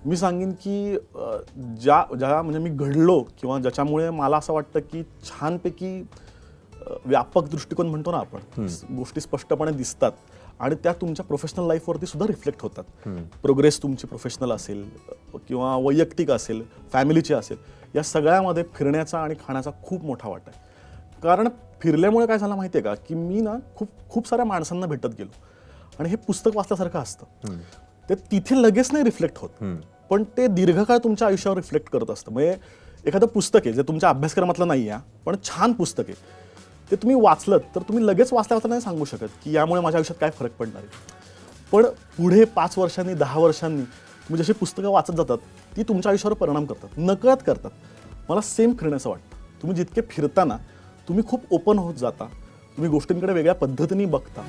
मी सांगेन की ज्या ज्या म्हणजे मी घडलो किंवा ज्याच्यामुळे मला असं वाटतं की छानपैकी व्यापक दृष्टिकोन म्हणतो ना आपण, गोष्टी स्पष्टपणे दिसतात आणि त्या तुमच्या प्रोफेशनल लाईफवरती सुद्धा रिफ्लेक्ट होतात. प्रोग्रेस तुमची प्रोफेशनल असेल किंवा वैयक्तिक असेल, फॅमिलीची असेल, या सगळ्यामध्ये फिरण्याचा आणि खाण्याचा खूप मोठा वाटा आहे. कारण फिरल्यामुळे काय झालं माहिती आहे का, की मी ना खूप साऱ्या माणसांना भेटत गेलो आणि हे पुस्तक वाचल्यासारखं असतं. ते तिथे लगेच नाही रिफ्लेक्ट होत, पण ते दीर्घकाळ तुमच्या आयुष्यावर रिफ्लेक्ट करत असतं. म्हणजे एखादं पुस्तक आहे जे तुमच्या अभ्यासक्रमातलं नाही आहे, पण छान पुस्तक आहे, ते तुम्ही वाचलं तर तुम्ही लगेच वाचता नाही सांगू शकत की यामुळे माझ्या आयुष्यात काय फरक पडणार आहे. पण पुढे 5 वर्षांनी 10 वर्षांनी तुम्ही जशी पुस्तकं वाचत जातात ती तुमच्या आयुष्यावर परिणाम करतात, नकळत करतात. मला सेम फिरण्याचं वाटतं. तुम्ही जितके फिरता ना, तुम्ही खूप ओपन होत जाता, तुम्ही गोष्टींकडे वेगळ्या पद्धतीने बघता.